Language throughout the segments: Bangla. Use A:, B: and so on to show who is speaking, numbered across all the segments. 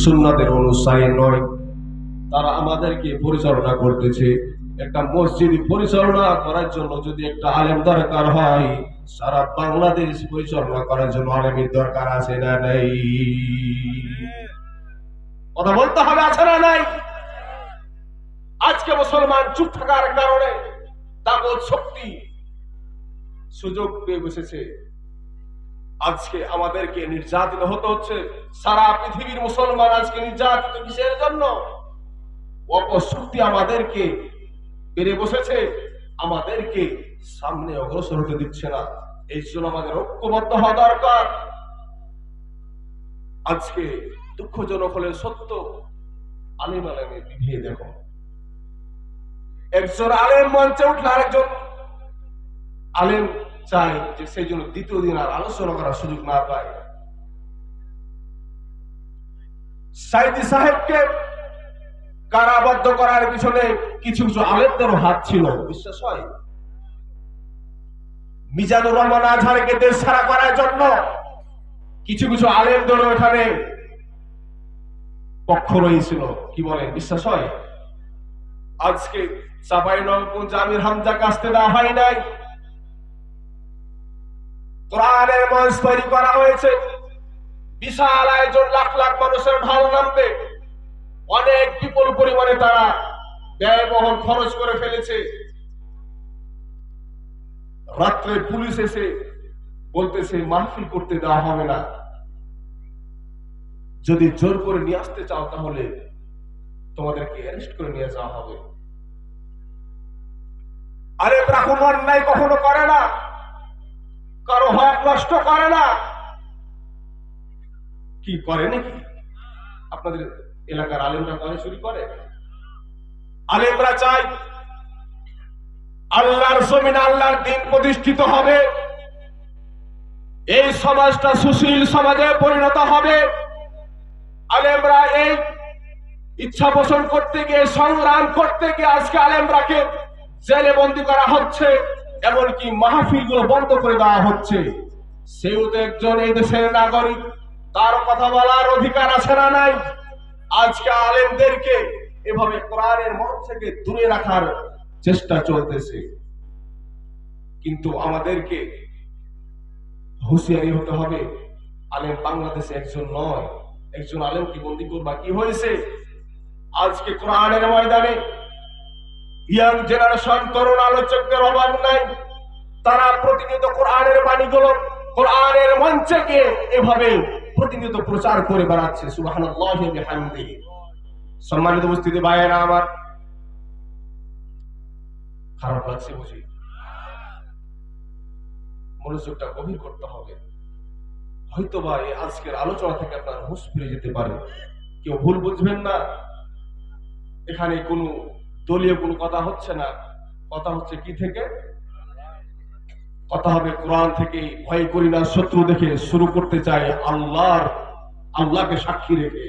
A: সুন্নাতের অনুসারী নয়, তারা আমাদেরকে পরিচালনা করতেছে। একটা মসজিদ পরিচালনা করার জন্য যদি একটা আলেম দরকার হয়, সারা বাংলাদেশ পরিচালনা করার জন্য আলেমের দরকার আছে না নাই? কথা বলতে হবে, আছে না নাই? আজকে মুসলমান চুপ থাকার কারণে তাগত শক্তি সুযোগ পেয়ে বসেছে। আজকে আমাদেরকে নির্যাতিত হতে হচ্ছে। সারা পৃথিবীর মুসলমান আজকে নির্যাতিত কিসের জন্য? অপশক্তি আমাদেরকে বেড়ে বসেছে, আমাদেরকে সামনে অগ্রসর হতে দিচ্ছে না। এই জন্য আমাদের ঐক্যবদ্ধ হওয়া দরকার। আজকে দুঃখজনক হলে সত্য, আলেম আলেমের বিভেদ। দেখো, একজন আলেম মঞ্চে উঠলে আরেকজন আলেম চায় যে সেই জন্য দ্বিতীয় দিন আর আলোচনা করার সুযোগ না পায়। সাইদি সাহেবকে কারাবদ্ধ করার পিছনে কিছু কিছু আলেমদেরও হাত ছিল, বিশ্বাস হয়? মিজানুর রহমান আজহারকে দেশ ছাড়া করার জন্য কিছু কিছু আলেমদেরও এখানে পক্ষ রয়েছিল, কি বলেন, বিশ্বাস হয়? আজকে চাঁপাইনবাবগঞ্জ আমির হামজাকে আসতে দেওয়া হয় নাই। কোরআনের মঞ্চ তৈরি করা হয়েছে, বিশাল আয়োজন, লাখ লাখ মানুষের ঢল নামবে, অনেক বিপুল পরিমাণে তারা ব্যয়বহুল খরচ করে ফেলেছে। রাত্রে পুলিশ এসে বলতেছে মাহফিল করতে দেওয়া হবে না, যদি জোর করে নিয়ে আসতে চাও তাহলে তোমাদেরকে অ্যারেস্ট করে নিয়ে যাওয়া হবে। আরে কোনো অন্যায় কখনো করে না, কারো হক নষ্ট করে না। কি করে নাকি আপনাদের এলাকার আলেমরা? করে, চুরি করে? আলেমরা চাই আল্লাহর জমিনে আল্লাহর দ্বীন প্রতিষ্ঠিত হবে, এই সমাজটা সুশীল সমাজে পরিণত হবে। আলেমরা এই ইচ্ছা পোষণ করতে গিয়ে, সংগ্রাম করতে গিয়ে আজকে আলেমরাকে জেলে বন্দী করা হচ্ছে, এমনকি মাহফিল গুলো বন্ধ করে দেওয়া হচ্ছে। সেও তো একজন এই দেশের নাগরিক, তার কথা বলার অধিকার আছে না নাই? আজকে আলেমদেরকে এভাবে কোরআনের মঞ্চ থেকে দূরে রাখার চেষ্টা চলতেছে। কিন্তু আমাদেরকে হুঁশিয়ারি হতে হবে, আলেম বাংলাদেশে একজন নয়, একজন আলেমকে বন্দী করবা কি হয়েছে? আজকে কোরআনের ময়দানে ইয়াং জেনারেশন, তরুণ আলোচকদের অভাব নাই। তারা প্রতিনিয়ত কোরআনের বাণীগুলো কোরআনের মঞ্চে গিয়ে এভাবে প্রতিনিয়ত প্রচার করে বেড়াচ্ছে। সুবহানাল্লাহি ওয়া বিহামদিহি। সম্মানিত উপস্থিতি ভাইয়েরা আমার, খারাপ লাগছে বুঝি, মনোযোগটা গভীর করতে হবে। হয়তো বা এই আজকের আলোচনা থেকে আপনার হুঁশ ফিরে যেতে পারে, কেউ ভুল বুঝবেন না। এখানে কোনো দলীয় কোনো কথা হচ্ছে না, কথা হচ্ছে কি থেকে? কথা হবে কোরআন থেকে। ভয় করি না শত্রু দেখে, শুরু করতে চাই আল্লাহকে সাক্ষী রেখে।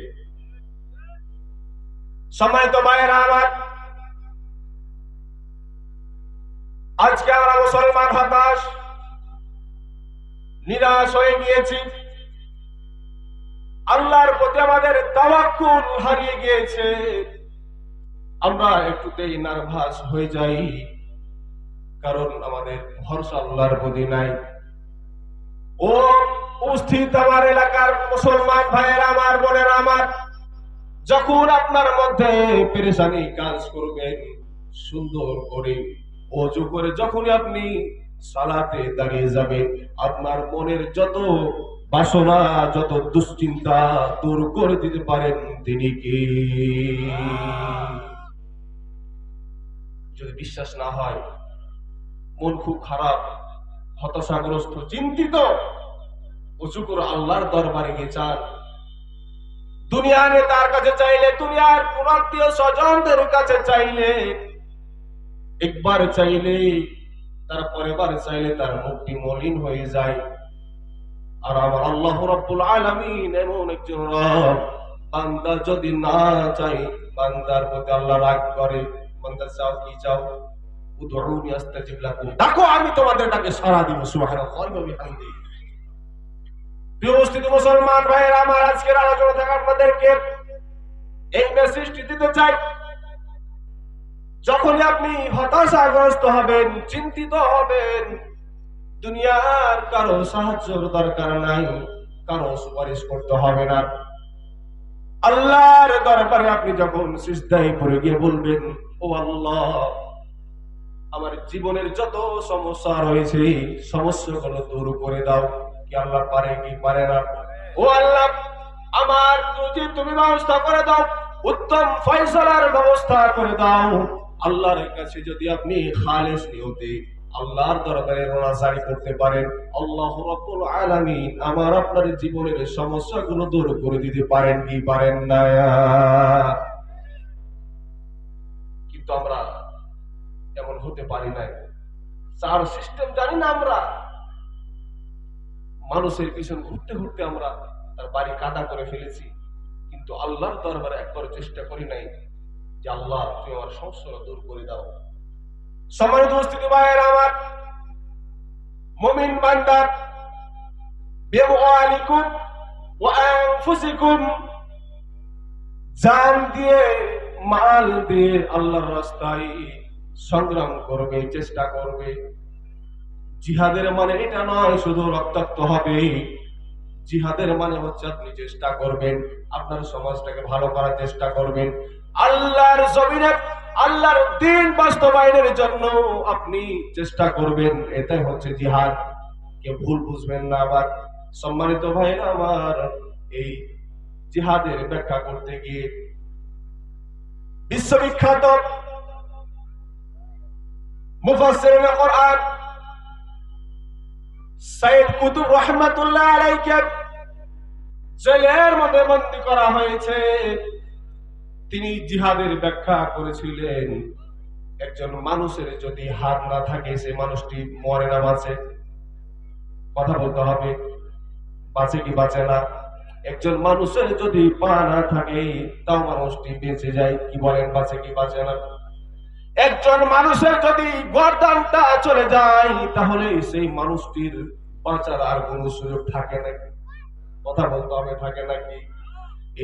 A: সম্মানিত ভাইয়েরা আমার, আজকে আমরা মুসলমান হতাশ, নিরাশ হয়ে গিয়েছি। আল্লাহর প্রতি আমাদের তাওয়াক্কুল হারিয়ে গিয়েছে। আমরা একটুতেই নার্ভাস হয়ে যাই, কারণ আমাদের ভরসা আল্লাহর প্রতি নাই। ও উপস্থিত আমার এলাকার মুসলমান ভাইয়েরা আমার, বোনেরা আমার, যখন আপনার মধ্যে পেরেশানি কাজ করবেন, সুন্দর করে ওযু করে যখনই আপনি সালাতে দাঁড়িয়ে যাবেন, আপনার মনের যত বাসনা, যত দুশ্চিন্তা দূর করে দিতে পারেন তিনি কে? যদি বিশ্বাস না হয়, মন খুব খারাপ, হতাশাগ্রস্ত, চিন্তিত, উঁচু করে আল্লাহর দরবারে গিয়ে চান। দুনিয়ার নেতার কাছে চাইলে, দুনিয়ার কোন আত্মীয় স্বজনদের কাছে চাইলে, একবার চাইলে, তার পরের চাইলে তার মুখটি মলিন হয়ে যায়। আর আমার আল্লাহ রাব্বুল আলামিন এমন একজন রব, বান্দা যদি না চাই, বান্দার প্রতি আল্লাহ রাগ করে। বান্দা চাও কি চাও? উদউনি আস্তাজিব লাকুম, ডাকো আমি তোমাদের ডাকে সাড়া দিব। সুবহানাল্লাহি ওয়া বিহামদিহি। প্রিয় উপস্থিতি মুসলমান ভাইয়েরা আমার, আজকের আলোচনা থেকে আপনাদেরকে এই মেসেজটি দিতে চাই, যখনই আপনি হতাশাগ্রস্ত হবেন, চিন্তিত হবেন, দুনিয়ার কারো সাহায্যের দরকার নাই, কারো সুপারিশ করতে হবে না। আল্লাহর দরবারে আপনি যখন সিজদায় পড়ে গিয়ে বলবেন, ও আল্লাহ, আমার জীবনের যত সমস্যা রয়েছে সমস্যাগুলো দূর করে দাও। কি আল্লাহ পারে কি পারে না? ও আল্লাহ, আমার যদি তুমি ব্যবস্থা করে দাও, উত্তম ফয়সালার ব্যবস্থা করে দাও। আল্লাহর কাছে যদি আপনি খালেস নিয়তে আল্লাহর দরবারে রোনাজারি করতে পারেন, আল্লাহ রাব্বুল আলামিন আমার আপনার জীবনের সমস্যাগুলো দূর করে দিতে পারেন কি পারেন না? কিন্তু আমরা এমন হতে পারি না। চার সিস্টেম জানি না আমরা। মানুষের পিছন ঘুরতে ঘুরতে আমরা তার বাড়ি কাদা করে ফেলেছি, কিন্তু আল্লাহর দরবারে একবার চেষ্টা করি নাই যে আল্লাহ তুমি আমার সমস্যা দূর করে দাও। সম্মানিত উপস্থিতি ভাইয়েরা আমার, মুমিন বান্দা, বিআমওয়ালিকুম ওয়া আনফুসিকুম, জান দিয়ে মাল দিয়ে আল্লাহর রাস্তায় সংগ্রাম করবে, চেষ্টা করবে। জিহাদের মানে এটা নয় শুধু রক্তাক্ত হবে। জিহাদের মানে হচ্ছে আপনি চেষ্টা করবেন, আপনার সমাজটাকে ভালো করার চেষ্টা করবেন, আল্লাহর জমিনে আল্লাহর দ্বীন বাস্তবায়নের জন্য আপনি চেষ্টা করবেন। এটাই হচ্ছে জিহাদ। কেউ ভুল বুঝবেন না। আবার সম্মানিত ভাইরা আমার, এই জিহাদের ব্যাখ্যা করতে গিয়ে বিশ্ববিখ্যাত মুফাসসিরিনে কোরআন সাইয়্যিদ কুতুব রাহমাতুল্লাহ আলাইহি জেলের মধ্যে বন্দী করা হয়েছে। তিনি জিহাদের ব্যাখ্যা করেছিলেন, একজন মানুষের যদি হাত না থাকে সে মানুষটি মরে না বাঁচে? কথা বলতে হবে, বাঁচে কি বাঁচে না? একজন মানুষের যদি পা না থাকে তাও মানুষটি বেঁচে যায়। কি বলেন, বাঁচে কি বাঁচে না? একজন মানুষের যদি গর্দানটা চলে যায় তাহলে সেই মানুষটির বাঁচার আর কোন সুযোগ থাকে নাকি? কথা বলতে হবে, থাকে নাকি?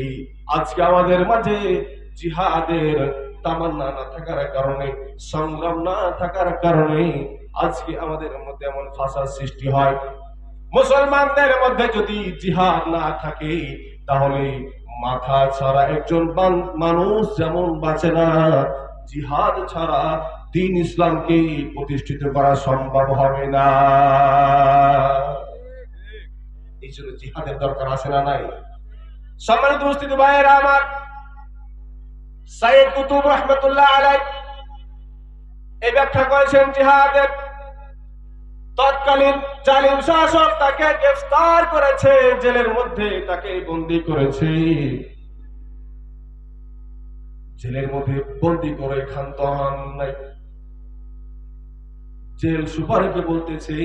A: এই আজকে আমাদের মাঝে জিহাদের তামান্না না থাকার কারণে, সংগ্রাম না থাকার কারণে আজকে আমাদের মধ্যে এমন ফাসাদ সৃষ্টি হয়। মুসলমানদের মধ্যে যদি জিহাদ না থাকে তাহলে মাথা ছাড়া একজন মানুষ যেমন বাঁচে না, জিহাদ ছাড়া দ্বীন ইসলামকে প্রতিষ্ঠিত করা সম্ভব হবে না। এই জন্য জিহাদের দরকার আছে না নাই? সম্মানিত উপস্থিতি ভাইয়েরা আমার, সাইয়্যিদ কুতুব রাহমাতুল্লাহ আলাইহি এই ব্যাখ্যা করেছেন জিহাদের। তৎকালীন জালিম শাসক তাকে গ্রেফতার করেছে, জেলের মধ্যে তাকে বন্দী করেছে। জেলের মধ্যে বন্দী করে ক্ষান্ত হন নাই। জেল সুপারকে বলতেছে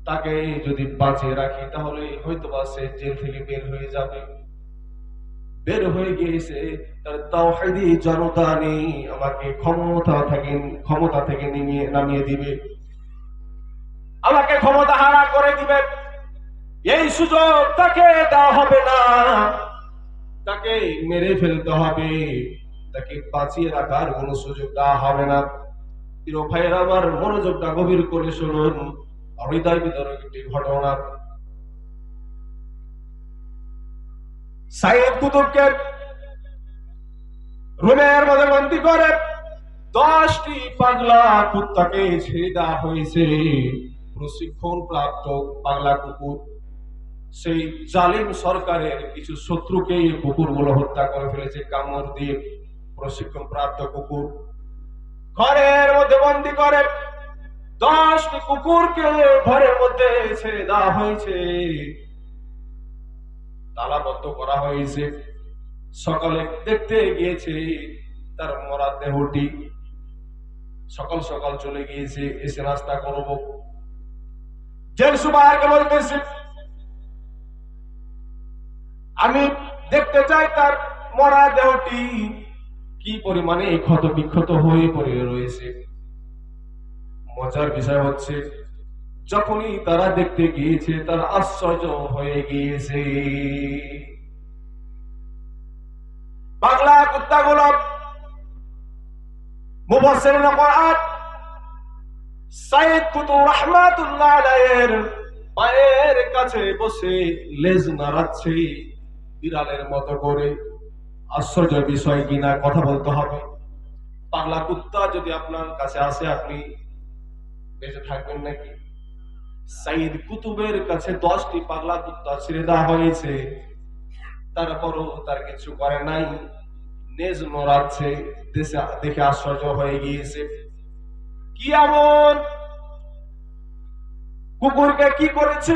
A: তাকে যদি বাঁচিয়ে রাখি তাহলে হয়তোবা সে জেল থেকে বের হয়ে যাবে। বের হয়ে গিয়েছে, তার তাওহীদি জনতা নেই, আমাকে ক্ষমতা থেকে নামিয়ে দিবে, আমাকে ক্ষমতা হারা করে দিবে। এই সুযোগ তাকে দেওয়া হবে না, তাকে মেরে ফেলতে হবে, তাকে বাঁচিয়ে রাখার কোন সুযোগ দেওয়া হবে না। প্রিয় ভাইয়েরা আমার, মনোযোগটা গভীর করে শুনুন। হৃদয় বিদারক একটি ঘটনা। সাইয়্যিদ কুতুবকে রুমের মধ্যে বন্দী করে 10টি পাগলা কুত্তাকে ছেড়ে দেওয়া হয়েছে। প্রশিক্ষণ প্রাপ্ত পাগলা কুকুর। সেই জালিম সরকারের কিছু শত্রুকে কুকুরগুলো হত্যা করে ফেলেছে কামড় দিয়ে। প্রশিক্ষণ প্রাপ্ত কুকুর ঘরের মধ্যে বন্দী করে 10টি কুকুরকে ঘরের মধ্যে ছেড়ে দেওয়া হয়েছে, তালাবদ্ধ করা হয়েছে। সকালে দেখতে গিয়েছে তার মরা দেহটি, সকাল সকাল চলে গিয়েছে, এসে নাস্তা করব। জেল সুপারকে বলতেছে আমি দেখতে চাই তার মরা দেহটি কি পরিমাণে ক্ষত বিক্ষত হয়ে পড়ে রয়েছে। মজার বিষয় হচ্ছে যখনই তারা দেখতে গিয়েছে তারা আশ্চর্য হয়ে গিয়েছে। পাগলা কুত্তাগুলো মুফাসসিরিন কোরআন সাইয়্যিদ কুতুব রাহমাতুল্লাহ আলাইহির পায়ের কাছে বসে লেজ নাড়াচ্ছে বিড়ালের মতো করে। আশ্চর্য বিষয় কিনা, কথা বলতে হবে। পাগলা কুত্তা যদি আপনার কাছে আসে আপনি বেঁচে থাকবেন নাকি? সাইয়্যিদ কুতুবের কাছে 10টি পাগলা কুত্তা ছেড়ে দেওয়া হয়েছে, তারপরও তার কিছু করে নাই, নেজ নড়াচ্ছে। দেখে আশ্চর্য হয়ে গিয়েছে, কি এমন কুকুরকে কি করেছে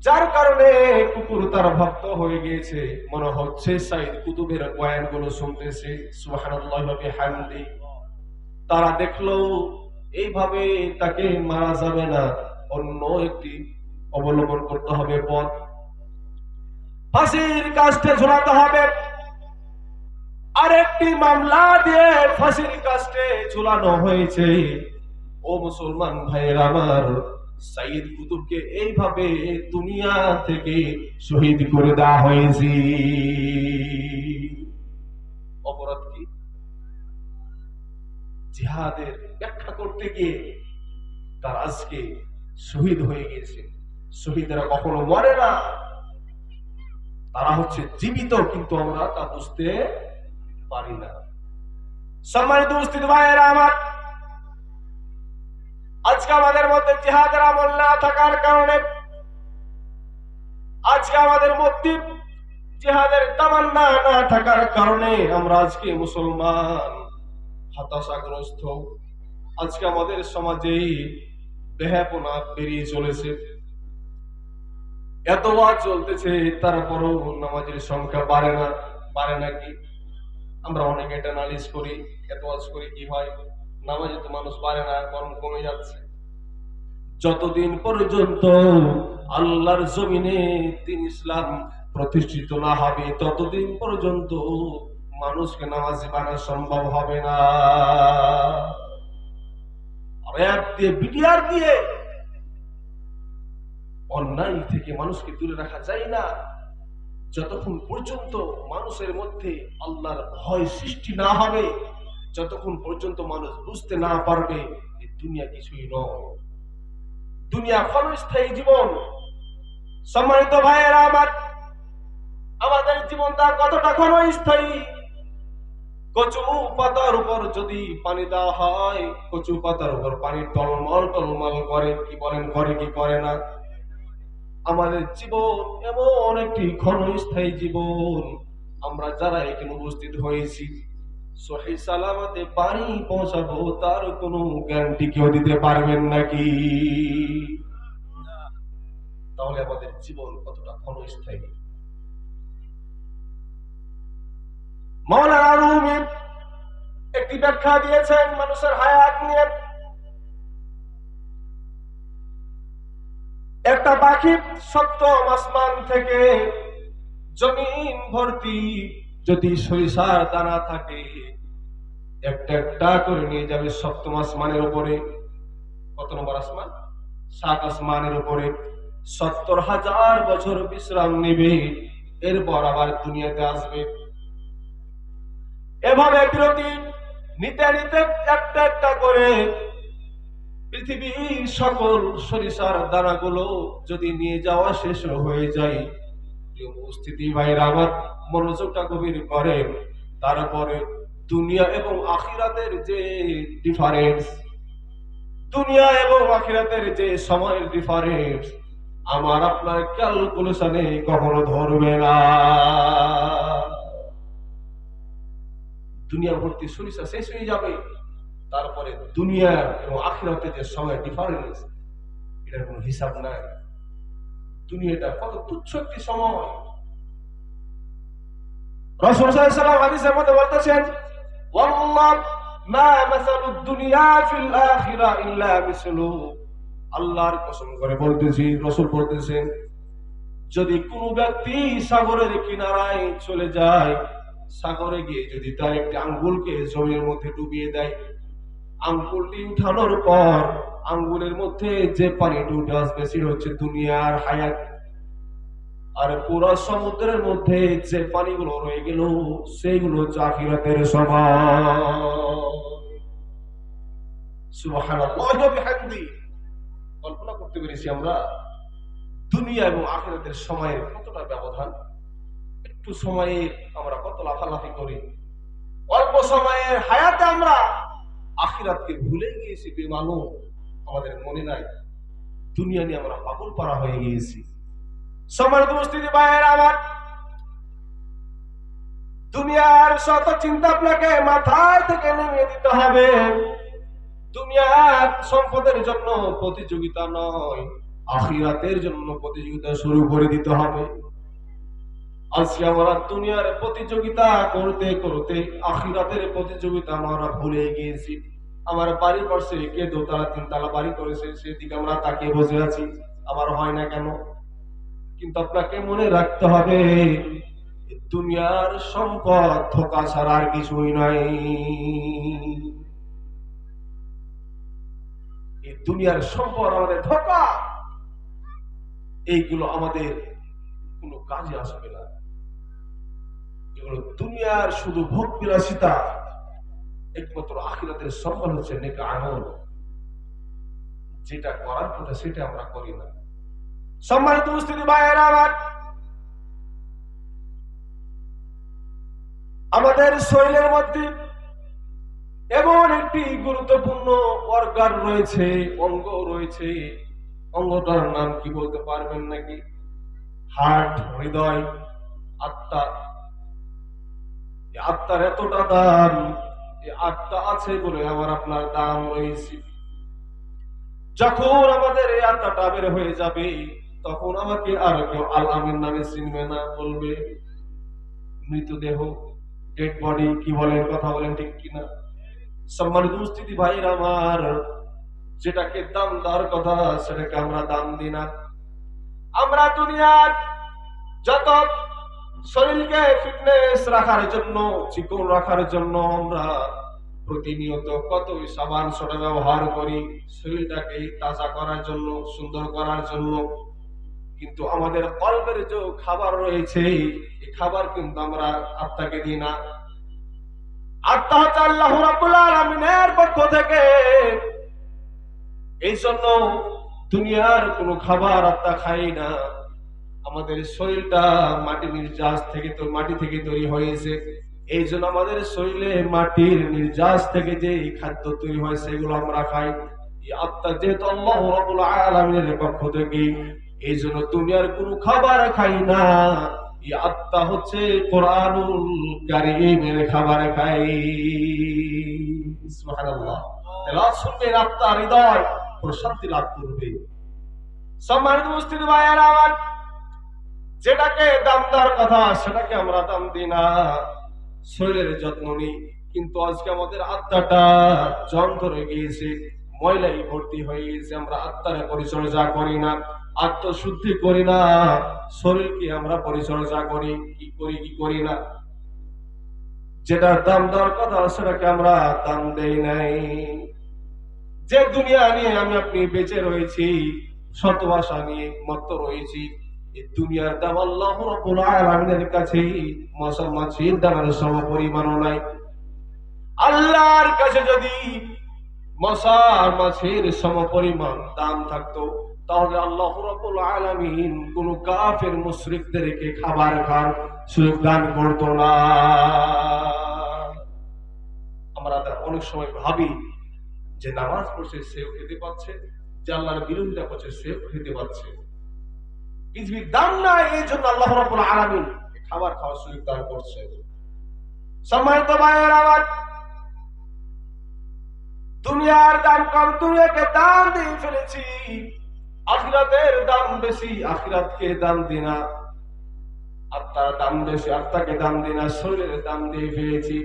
A: যার কারণে কুকুর তার ভক্ত হয়ে গিয়েছে? মনে হচ্ছে সাইয়্যিদ কুতুবের বয়ানগুলো শুনতেছে। সুবহানাল্লাহি ওয়া বিহামদি। তারা দেখলো এইভাবে তাকে মারা যাবে না, অন্য একটি অবলম্বন করতে হবে পথ। ফাঁসির কাস্টে ঝুলাতে হবে। আরেকটি মামলা দিয়ে ফাঁসির কাস্টে ঝুলানো হয়েছে। ও মুসলমান ভাইয়ের আমার, সাইয়্যিদ কুতুবকে এইভাবে দুনিয়া থেকে শহীদ করে দেওয়া হয়েছে। অপরাধ কি? জিহাদের ব্যাখ্যা করতে গিয়ে তার আজকে শহীদ হয়ে গিয়েছে। শহীদেরা কখনো মরে না, তারা হচ্ছে জীবিত, কিন্তু আমরা তা বুঝতে পারি না। সম্মানিত উপস্থিতি ভাইয়েরা আমার, আজকে আমাদের মধ্যে জিহাদের আমল না থাকার কারণে, আজকে আমাদের মধ্যে জিহাদের তামান্না না থাকার কারণে আমরা আজকে মুসলমান হতাশাগ্রস্ত। আজকে আমাদের সমাজে বেহাপনা বেরিয়ে চলেছে। এত ওয়াজ চলতেছে, তারপরও নামাজের সংখ্যা বাড়ে না। বাড়ে নাকি? আমরা অনেক এটা নালিশ করি, এত ওয়াজ করি, কি হয়? নামাজে তো মানুষ বাড়ে না, বরং কমে যাচ্ছে। যতদিন পর্যন্ত আল্লাহর জমিনে দ্বীন ইসলাম প্রতিষ্ঠিত না হবে, ততদিন পর্যন্ত মানুষকে নামাজি বানানো সম্ভব হবে না। র‍্যাব দিয়ে, বিটিআর দিয়ে অন্যায় থেকে মানুষকে দূরে রাখা যায় না। যতক্ষণ পর্যন্ত মানুষের মধ্যে আল্লাহর ভয় সৃষ্টি না হবে, যতক্ষণ পর্যন্ত মানুষ বুঝতে না পারবে যে দুনিয়া কিছুই নয়, দুনিয়া ক্ষণস্থায়ী জীবন। সম্মানিত ভাইয়েরা আমার, আমাদের জীবনটা কতটা ক্ষণস্থায়ী। কচু পাতার উপর যদি পানি দেওয়া হয়, কচু পাতার উপর পানি টলমল টলমল করে, কি বলেন, করে কি করে না? আমাদের জীবন এমন একটি ক্ষণস্থায়ী জীবন। আমরা যারা এখানে উপস্থিত হয়েছি সহি সালামতে বাড়ি পৌঁছাবো, তার কোনো গ্যারান্টি কেউ দিতে পারবেন নাকি? তাহলে আমাদের জীবন কতটা ক্ষণস্থায়ী। মাওলানা রুমি একটি ব্যাখ্যা দিয়েছেন মানুষের হায়াত নিয়ে। একটা পাখি সপ্তম আসমান থেকে জমিন ভর্তি যদি সরিষার দানা থাকে, একটা একটা করে নিয়ে যাবে সপ্তম আসমানের উপরে। কত নম্বর আসমান? 7 আসমানের উপরে। 70,000 বছর বিশ্রাম নেবে, এরপর আবার দুনিয়াতে আসবে। এভাবে বিরতি নিতে নিতে একটা একটা করে পৃথিবীর সকল সরিষার দানাগুলো যদি নিয়ে যাওয়া শেষ হয়ে যায়, উপস্থিতি ভাইয়েরা আমার, মনোযোগটা গভীর করেন। তারপরে দুনিয়া এবং আখিরাতের যে ডিফারেন্স, দুনিয়া এবং আখিরাতের যে সময়ের ডিফারেন্স, আমার আপনার ক্যালকুলেশনে কখনো ধরবে না। দুনিয়া ভর্তি সরিষা শেষ হয়ে যাবে, তারপরে দুনিয়া এবং আখিরাতের যে সময় ডিফারেন্স, এটার কোনো হিসাব নাই। দুনিয়াটা কত তুচ্ছ একটি সময়। রাসূল সাল্লাল্লাহু আলাইহি ওয়াসাল্লাম হাদিসের মধ্যে বলতেছেন, ওয়াল্লাহ মা মাসালুদ দুনিয়া ফিল আখিরা ইল্লা মিসলু। আল্লাহর কসম করে বলতেছি, রাসূল বলতেছেন, যদি কোনো ব্যক্তি সাগরের কিনারায় চলে যায়, সাগরে গিয়ে যদি তার একটি আঙ্গুলকে জমির মধ্যে ডুবিয়ে দেয়, আঙ্গুলটি উঠানোর পর আঙ্গুলের মধ্যে যে পানিটি উঠে আসবে সেটা হচ্ছে দুনিয়ার হায়াত। আর পুরো সমুদ্রের মধ্যে যে পানিগুলো রয়ে গেল সেইগুলো হচ্ছে আখিরাতের সময়। সুবহানাল্লাহ ওয়া বিহামদিহি। কল্পনা করতে পেরেছি আমরা দুনিয়া এবং আখিরাতের সময়ের কতটা ব্যবধান। একটু সময়ে আমরা কত লাফালাফি করি, অল্প সময়ের হায়াতে আমরা আখিরাতকে ভুলে গিয়েছি। বেমালুম আমাদের মনে নাই, দুনিয়া নিয়ে আমরা পাগল পারা হয়ে গিয়েছি। সম্মানিত উপস্থিতি ভাইয়েরা আমার, দুনিয়ার শত চিন্তা আপনাকে মাথায় থেকে নেমে দিতে হবে। দুনিয়ার সম্পদের জন্য প্রতিযোগিতা নয়, আখিরাতের জন্য প্রতিযোগিতা শুরু করে দিতে হবে। আজকে আমরা দুনিয়ার প্রতিযোগিতা করতে করতে আখিরাতের প্রতিযোগিতা আমরা ভুলে গিয়েছি। আমার বাড়ির পাশে কে দোতলা তিনতলা বাড়ি করেছে সেদিকে আমরা তাকিয়ে বসে আছি, আমার হয় না কেন। কিন্তু আপনাকে মনে রাখতে হবে দুনিয়ার সম্পদ ধোঁকা ছাড়া আর কিছুই নাই। এই দুনিয়ার সম্পদ আমাদের ধোঁকা, এইগুলো আমাদের কোনো কাজে আসবে না। এগুলো দুনিয়ার শুধু ভোগ বিলাসিতা। একমাত্র আখিরাতের সম্পদ হচ্ছে নেক আমল, যেটা করার কথা সেটা আমরা করি না। সম্মানিত উপস্থিতি ভাইয়েরা আমার, আমাদের শরীরের মধ্যে এমন একটি গুরুত্বপূর্ণ অর্গান রয়েছে, অঙ্গ রয়েছে। অঙ্গটার নাম কি বলতে পারবেন নাকি? হার্ট, হৃদয়, আত্মা। আত্মার এতটা দাম, আত্মা আছে বলে আমার আপনার দাম রয়েছে। যখন আমাদের এই আত্মাটা বের হয়ে যাবে তখন আমাকে আর কেউ আল আমিন নামে চিনবে না, বলবে মৃতদেহ, ডেড বডি। কি বলেন, কথা বলেন ঠিক কিনা? সম্মানিত উপস্থিতি ভাইরা আমার, যেটাকে দাম দেওয়ার কথা সেটাকে আমরা দাম দিই না। আমরা দুনিয়ার যত শরীরকে ফিটনেস রাখার জন্য, চিকন রাখার জন্য আমরা প্রতিনিয়ত কত সাবান সোডা ব্যবহার করি শরীরটাকে তাজা করার জন্য, সুন্দর করার জন্য। কিন্তু আমাদের কলবের যে খাবার রয়েছে এই খাবার কিন্তু আমরা আত্মাকে দিই না। আত্মা হচ্ছে আল্লাহ রাব্বুল আলামিনের পক্ষ থেকে। এই জন্য দুনিয়ার কোনো খাবার আত্মা খাই না। আমাদের শরীরটা মাটি নির্যাস থেকে, তো মাটি থেকে তৈরি হয়েছে। এই জন্য আমাদের শরীরে মাটির নির্যাস থেকে যে খাদ্য তৈরি হয় সেগুলো আমরা খাই। এই আত্মা যেহেতু আল্লাহ রাব্বুল আলামিনের পক্ষ থেকে, এই জন্য দুনিয়ার কোনো খাবার খাই না। এই আত্মা হচ্ছে কোরআনুল কারীমের খাবার খাই। সুবহানাল্লাহ। তেলাওয়াত শুনবে আত্মা, হৃদয় প্রশান্তি লাভ করবে। সম্মানিত উপস্থিতি ভাইয়েরা আমার, যেটাকে দাম দেওয়ার কথা সেটাকে আমরা দাম দিই না, শরীরের যত্ন নিই। কিন্তু আজকে আমাদের আত্মাটা জং ধরে গিয়েছে, ময়লাই ভর্তি হয়ে গেছে। আমরা আত্মার পরিচর্যা করি না, আত্মশুদ্ধি করি না। শরীরকে আমরা পরিচর্যা করি কি করি না। যেটার দাম দেওয়ার কথা সেটাকে আমরা দাম দেই নাই। যে দুনিয়া নিয়ে আমি আপনি বেঁচে রয়েছি, শত আশা নিয়ে মত্ত রয়েছি, এই দুনিয়ার দাম আল্লাহ রাব্বুল আলামিনের কাছে মশা মাছির দামের সমপরিমাণও নাই। আল্লাহর কাছে যদি মশা মাছির সমপরিমাণ দাম থাকতো তাহলে আল্লাহ রাব্বুল আলামিন কোন কাফের মুশরিকদেরকে খাবার খাওয়ার সুযোগ দান করতো না। আমরা অনেক সময় ভাবি যে নামাজ পড়ছে সেও খেতে পাচ্ছে, যে আল্লাহর বিরোধিতা করছে সেও খেতে পাচ্ছে। পৃথিবীর দাম নাই, এই জন্য আল্লাহ রাব্বুল আলামিন খাবার খাওয়ার সুযোগ দান করছে। সম্মানিত ভাইয়েরা আমার, দুনিয়ার দাম কম, দুনিয়াকে দাম দিয়ে ফেলেছি। আখিরাতের দাম বেশি, আখিরাতকে দাম দিই না। আত্মার দাম বেশি, আত্মাকে দাম দিই না। শরীরের দাম দিয়ে ফেলেছি।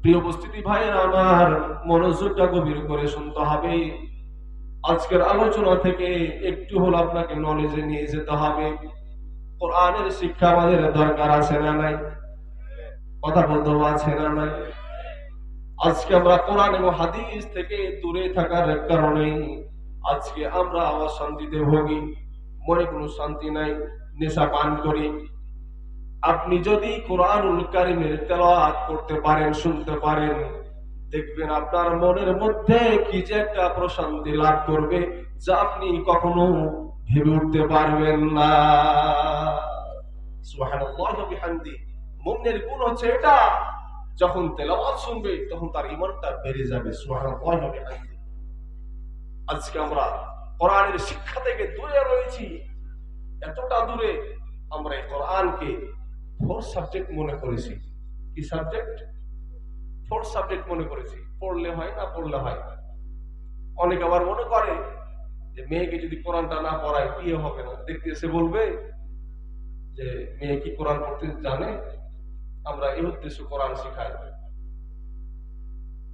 A: প্রিয় উপস্থিতি ভাইয়েরা আমার, মনোযোগটা গভীর করে শুনতে হবে। আজকের আলোচনা থেকে একটু হলো আপনাকে নলেজে নিয়ে যেতে হবে। কোরআনের শিক্ষা আমাদের দরকার আছে না নাই? কথা বলতে আছে না নাই? আজকে আমরা কোরআন এবং হাদিস থেকে দূরে থাকার কারণে আজকে আমরা অশান্তিতে ভোগী, মনে কোনো শান্তি নাই, নেশা পান করি। আপনি যদি কোরআনুল কারীমের তেলাওয়াত করতে পারেন, শুনতে পারেন, দেখবেন আপনার মনের মধ্যে কি যে একটা প্রশান্তি লাভ করবে, যা আপনি কখনো ভেবে উঠতে পারবেন না। সুবহানাল্লাহি ওয়া বিহামদিহি। মুমিনের গুণ হচ্ছে এটা, যখন তেলাওয়াত শুনবে তখন তার ঈমানটা বেড়ে যাবে। সুবহানাল্লাহি ওয়া বিহামদিহি। আজকে আমরা কোরআনের শিক্ষা থেকে দূরে রয়েছি, এতটা দূরে আমরা এই কোরআনকে ফোর্থ সাবজেক্ট মনে করেছি। কি সাবজেক্ট? ফোর্থ সাবজেক্ট মনে করেছি। পড়লে হয় না, পড়লে হয়। অনেক আবার মনে করে যে মেয়েকে যদি কোরআনটা না পড়ায় বিয়ে হবে না। দেখতে এসে বলবে যে মেয়ে কি কোরআন পড়তে জানে, আমরা এই উদ্দেশ্য কোরআন শিখাই।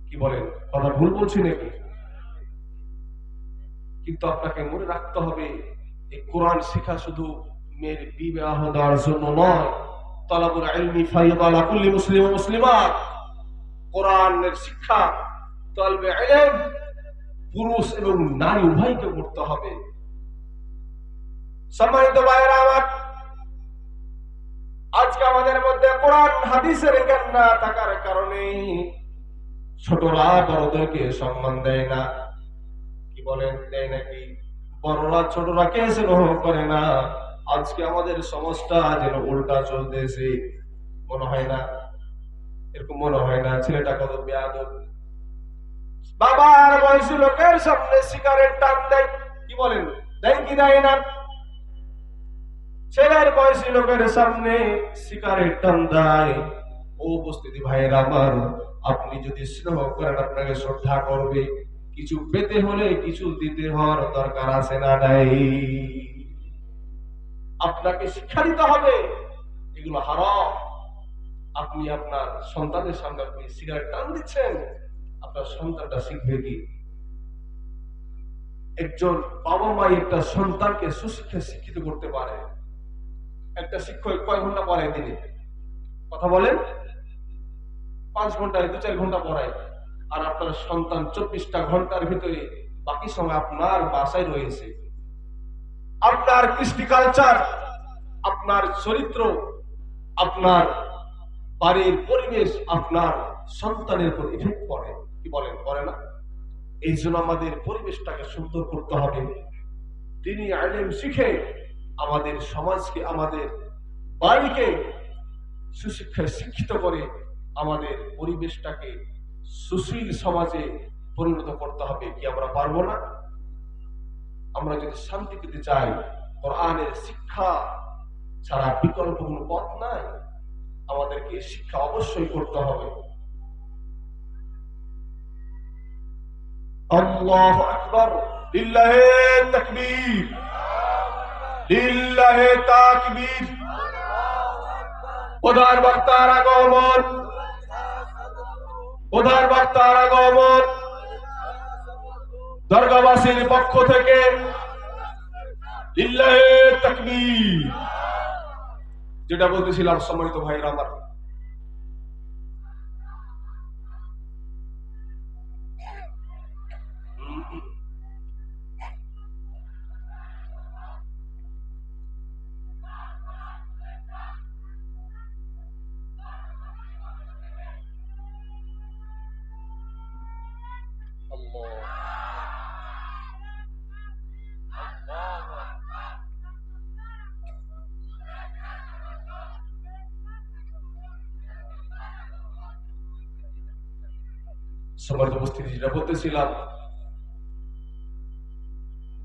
A: কি বলেন? কথা ভুল বলছি নাকি? কিন্তু আপনাকে মনে রাখতে হবে, এই কোরআন শিখা শুধু মেয়ের বিবাহ দেওয়ার জন্য নয়। তালাবুল ইলমি ফারিদা আলা কুল্লি মুসলিম ওয়া মুসলিমাত। কোরআনের শিক্ষা তালবে ইলম পুরুষ এবং নারী উভয়কে করতে হবে। সম্মানিত ভাইয়েরা আমার, আজকে আমাদের মধ্যে কোরআন হাদিসের জ্ঞান না থাকার কারণে ছোটরা বড়দেরকে সম্মান দেয় না। কি বলেন? দেয় নাকি? বড়রা ছোটরাকে স্নেহ করে না। আজকে আমাদের সমাজটা যেন উল্টা চলতেছে, মনে হয় না? এরকম মনে হয় না? ছেলেটা কত বেয়াদব, বাবার বয়সী লোকের সামনে সিগারেট টান দেয়। কি বলেন? দেয় কি দেয় না? ছেলের বয়সী লোকের সামনে সিগারেট টান দেয়। ও উপস্থিতি ভাইয়েরা আমার, আপনি যদি স্নেহ করেন আপনাকে শ্রদ্ধা করবে। কিছু পেতে হলে কিছু দিতে হওয়ার দরকার আছে না নাই? আপনাকে শিক্ষা দিতে হবে এগুলো হারাম। আপনি আপনার সন্তানের সামনে আপনি সিগারেট টান দিচ্ছেন, আপনার সন্তানটা শিখবে কি? একজন বাবা মা একটা সন্তানকে সুশিক্ষায় শিক্ষিত করতে পারে। একটা শিক্ষক কয় ঘন্টা পড়ায় দিনে? কথা বলেন? 5 ঘন্টা, 2-4 ঘন্টা পড়ায়। আর আপনার সন্তান 24টা ঘন্টার ভিতরে বাকি সময় আপনার বাসায় রয়েছে। আপনার কৃষ্টি কালচার, আপনার চরিত্র, আপনার বাড়ির পরিবেশ আপনার সন্তানের উপর ইফেক্ট পড়ে। কি বলেন? পড়ে না? এই জন্য আমাদের পরিবেশটাকে সুন্দর করতে হবে। তিনি ইলম শিখে আমাদের সমাজকে, আমাদের বাড়িকে সুশিক্ষায় শিক্ষিত করে আমাদের পরিবেশটাকে সুশীল সমাজে পরিণত করতে হবে। কি আমরা পারবো না? আমরা যদি শান্তি পেতে চাই, কোরআনের শিক্ষা ছাড়া বিকল্প কোনো পথ নাই। আমাদেরকে শিক্ষা অবশ্যই করতে হবে। আল্লাহু আকবার, লিল্লাহি তাকবীর, লিল্লাহি তাকবীর। প্রধান বক্তার আগমন, প্রধান বক্তার আগমন। দরগাবাসীর পক্ষ থেকে লিল্লাহি তাকবীর। যেটা বলতেছিলাম সম্মানিত ভাইরা আমার, সম্মানিত উপস্থিতি, যেটা বলতেছিলাম,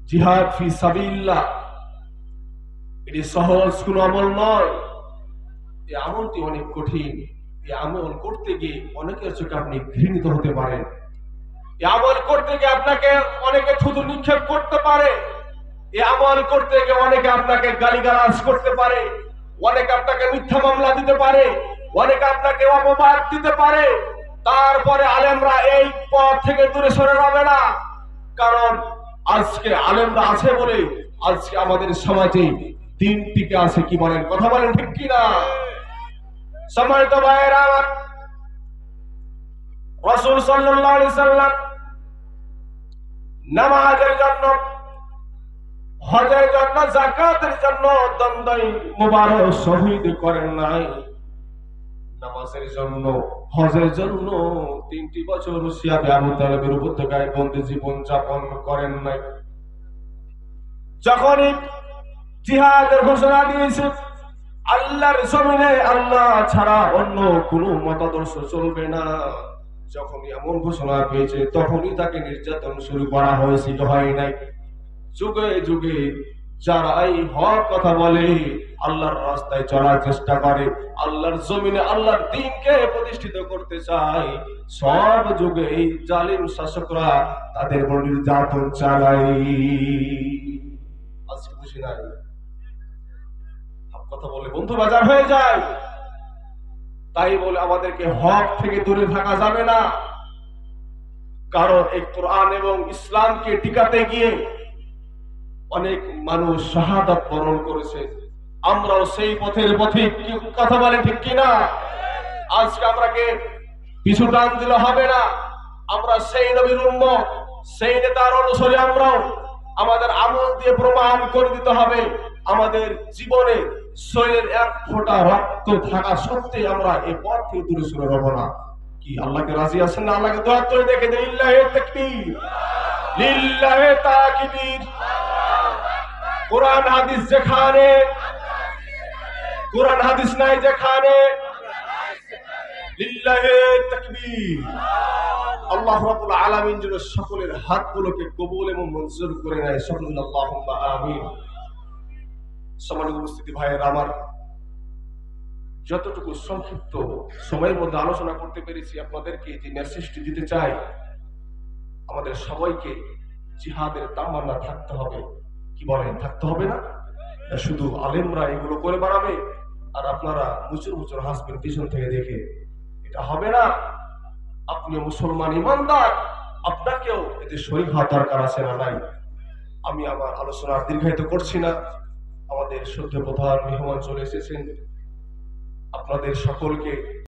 A: জিহাদ ফি সাবিলিল্লাহ এটি সহজ কোনো আমল নয়। এই আমলটি অনেক কঠিন। এই আমল করতে গিয়ে অনেকের চোখে আপনি ঘৃণিত হতে পারেন। এই আমল করতে গিয়ে আপনাকে অনেকে থুতু নিক্ষেপ করতে পারে। এই আমল করতে গিয়ে অনেকে আপনাকে গালিগালাজ করতে পারে, অনেকে আপনাকে মিথ্যা মামলা দিতে পারে, অনেকে আপনাকে অপবাদ দিতে পারে। তারপরে আলেমরা এই পথ থেকে দূরে সরে যাবে না। কারণ আজকে আলেমরা আছে বলে আজকে আমাদের সমাজে দিন টিকে আছে। কি বলেন? কথা বলেন ঠিক কিনা? সম্মানিত ভাইয়েরা আমার, রাসূল সাল্লাল্লাহু আলাইহি সাল্লাম নামাজের জন্য, হজের জন্য, যাকাতের জন্য দন্দই মুবারক শহীদ করেন নাই। নামাজের জন্য, হজের জন্য 3টি বছর সিয়াবে আবু তালেবের উপত্যকায় বন্দী জীবন যাপন করেন নাই। যখনই জিহাদের ঘোষণা দিয়েছে, আল্লাহর জমিনে আল্লাহ ছাড়া অন্য কোনো মতাদর্শ চলবে না, যখনই এমন ঘোষণা পেয়েছে তখনই তাকে নির্যাতন শুরু করা হয়েছিল, হয় নাই? যুগে যুগে যারা এই হক কথা বলে, আল্লাহর রাস্তায় চলার চেষ্টা করে, আল্লাহর জমিনে আল্লাহর দ্বীনকে প্রতিষ্ঠিত করতে চায়, সব যুগে এই জালিম শাসকরা তাদের উপর নির্যাতন চালায়। আজকে বুঝি নাই, কথা বলে বন্ধু বাজার হয়ে যায়। তাই বলে আমাদেরকে হক থেকে দূরে থাকা যাবে না, কারণ এই কোরআন এবং ইসলামকে টিকাতে গিয়ে অনেক মানুষ শাহাদাত বরণ করেছে। আমরাও সেই পথের পথিক, কথা বলে ঠিক কিনা? আজকে আমরাকে পিছু টান দিলে হবে না। আমরা সেই নবীর উম্মত, সেই নেতার অনুসারী। আমরাও আমাদের আমল দিয়ে প্রমাণ করে দিতে হবে, আমাদের জীবনে শরীরের এক ফোঁটা রক্ত থাকা সত্ত্বেও আমরা এই পথ থেকে দূরে সরে রব না। কি আল্লাহকে রাজি আছেন না? আল্লাহকে দোয়া করে দেখে দেন। লিল্লাহি তাকবীর, লিল্লাহি তাকবীর। কোরআন হাদিস যেখানে, কোরআন হাদিস নাই যেখানে, লিল্লাহি তাকবীর। আল্লাহ রাব্বুল আলামিন যেন সকলের হাতগুলোকে কবুল এবং মঞ্জুর করে নেয়। সকলে আল্লাহুম্মা আমিন। সম্মানিত উপস্থিতি ভাইয়েরা আমার, যতটুকু সংক্ষিপ্ত সময়ের মধ্যে আলোচনা করতে পেরেছি, আপনাদেরকে যে মেসেজটি দিতে চাই, আমাদের সবাইকে জিহাদের তামান্না থাকতে হবে। কি বলেন, থাকতে হবে না? শুধু আলেমরা এগুলো করে বাড়াবে আর আপনারা মুচুর মুচুর হাসবেন পিছন থেকে দেখে, এটা হবে না। আপনিও মুসলমান ইমানদার, আপনাকেও এতে শরীক হওয়া দরকার আছে না নাই? আমি আমার আলোচনা দীর্ঘায়িত করছি না। আমাদের শ্রদ্ধেয় প্রধান মেহমান চলে এসেছেন, আপনাদের সকলকে